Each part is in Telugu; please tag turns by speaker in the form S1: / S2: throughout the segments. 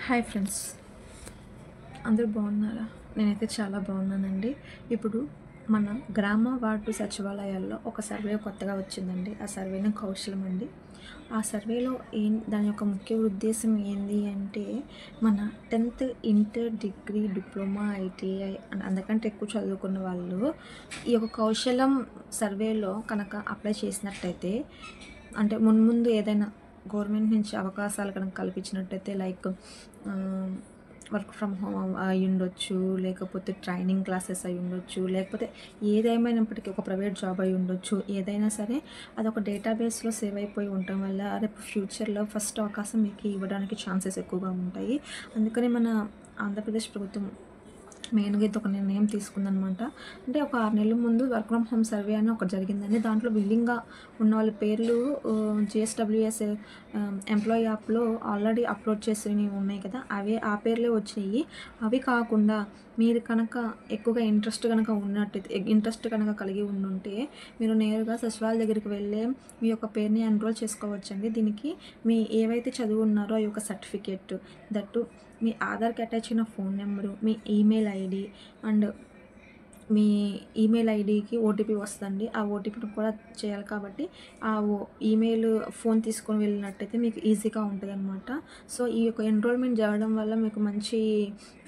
S1: హాయ్ ఫ్రెండ్స్, అందరూ బాగున్నారా? నేనైతే చాలా బాగున్నానండి. ఇప్పుడు మన గ్రామ వార్డు సచివాలయాల్లో ఒక సర్వే కొత్తగా వచ్చిందండి. ఆ సర్వేని కౌశలం అండి. ఆ సర్వేలో దాని యొక్క ముఖ్య ఉద్దేశం ఏంది అంటే, మన 10th inter, degree, diploma, ITI అంతకంటే ఎక్కువ చదువుకున్న వాళ్ళు ఈ యొక్క కౌశలం సర్వేలో కనుక అప్లై చేసినట్టయితే, అంటే మున్ముందు ఏదైనా గవర్నమెంట్ నుంచి అవకాశాలు కనుక కల్పించినట్టయితే, లైక్ వర్క్ ఫ్రమ్ హోమ్ అయి ఉండొచ్చు, లేకపోతే ట్రైనింగ్ క్లాసెస్ అయి ఉండొచ్చు, లేకపోతే ఏదేమైనప్పటికీ ఒక ప్రైవేట్ జాబ్ అయి ఉండొచ్చు. ఏదైనా సరే అదొక డేటాబేస్లో సేవ్ అయిపోయి ఉండటం వల్ల రేపు ఫ్యూచర్లో ఫస్ట్ అవకాశం మీకు ఇవ్వడానికి ఛాన్సెస్ ఎక్కువగా ఉంటాయి. అందుకని మన ఆంధ్రప్రదేశ్ ప్రభుత్వం మెయిన్గా ఇది ఒక నిర్ణయం తీసుకుందనమాట. అంటే ఒక 6 నెలల ముందు వర్క్ ఫ్రమ్ హోమ్ సర్వే అని ఒకటి జరిగిందండి. దాంట్లో విల్లింగ్గా ఉన్న వాళ్ళ పేర్లు జిఎస్డబ్ల్యూఎస్ ఎంప్లాయీ యాప్లో ఆల్రెడీ అప్లోడ్ చేసినవి ఉన్నాయి కదా, ఆ పేర్లే వచ్చినాయి. అవి కాకుండా మీరు కనుక ఎక్కువగా ఇంట్రెస్ట్ కనుక కలిగి ఉండుంటే మీరు నేరుగా సచివాలయం దగ్గరికి వెళ్ళే మీ యొక్క పేరుని ఎన్రోల్ చేసుకోవచ్చండి. దీనికి మీ ఏవైతే చదువు ఉన్నారో ఆ యొక్క సర్టిఫికేట్, దట్టు మీ ఆధార్కి అటాచ్ అయిన phone number, me email ID and me email ఐడికి ఓటీపీ వస్తుందండి. ఆ ఓటీపీని కూడా చేయాలి కాబట్టి ఆ ఈమెయిల్ ఫోన్ తీసుకొని వెళ్ళినట్టయితే మీకు ఈజీగా ఉంటుంది అనమాట. సో ఈ యొక్క ఎన్రోల్మెంట్ జరగడం వల్ల మీకు మంచి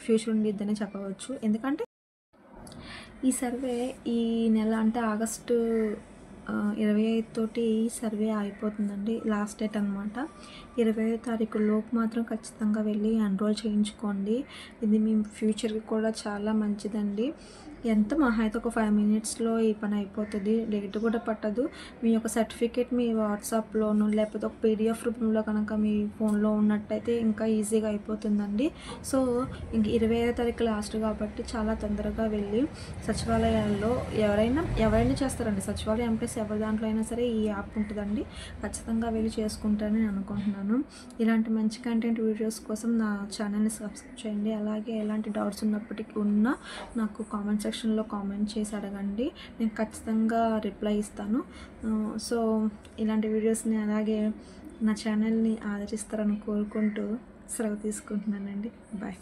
S1: ఫ్యూచర్ ఉండిద్దని చెప్పవచ్చు. ఎందుకంటే ఈ సర్వే ఈ నెల అంటే ఆగస్టు 25 తోటి సర్వే అయిపోతుందండి. లాస్ట్ డేట్ అనమాట. 25వ తారీఖు లోపు మాత్రం ఖచ్చితంగా వెళ్ళి ఎన్రోల్ చేయించుకోండి. ఇది మీ ఫ్యూచర్కి కూడా చాలా మంచిదండి. ఎంత మహా అయితే ఒక 5 మినిట్స్లో ఈ పని అయిపోతుంది. లేట్ కూడా పట్టదు. మీ యొక్క సర్టిఫికేట్ మీ వాట్సాప్లోనూ లేకపోతే ఒక పీడిఎఫ్ రూపంలో కనుక మీ ఫోన్లో ఉన్నట్టయితే ఇంకా ఈజీగా అయిపోతుందండి. సో ఇంక 25వ తారీఖు లాస్ట్ కాబట్టి చాలా తొందరగా వెళ్ళి సచివాలయాల్లో ఎవరైనా చేస్తారండి. సచివాలయం ఎంప్లాయీస్ ఎవరి దాంట్లో అయినా సరే ఈ యాప్ ఉంటుందండి. ఖచ్చితంగా వెళ్ళి చేసుకుంటారని నేను అనుకుంటున్నాను. ఇలాంటి మంచి కంటెంట్ వీడియోస్ కోసం నా ఛానల్ని సబ్స్క్రైబ్ చేయండి. అలాగే ఎలాంటి డౌట్స్ ఉన్నప్పటికీ నాకు కామెంట్ సెక్షన్లో కామెంట్ చేసి అడగండి. నేను ఖచ్చితంగా రిప్లై ఇస్తాను. సో ఇలాంటి వీడియోస్ని అలాగే నా ఛానల్ని ఆదరిస్తారని కోరుకుంటూ సెలవు తీసుకుంటున్నానండి. బాయ్.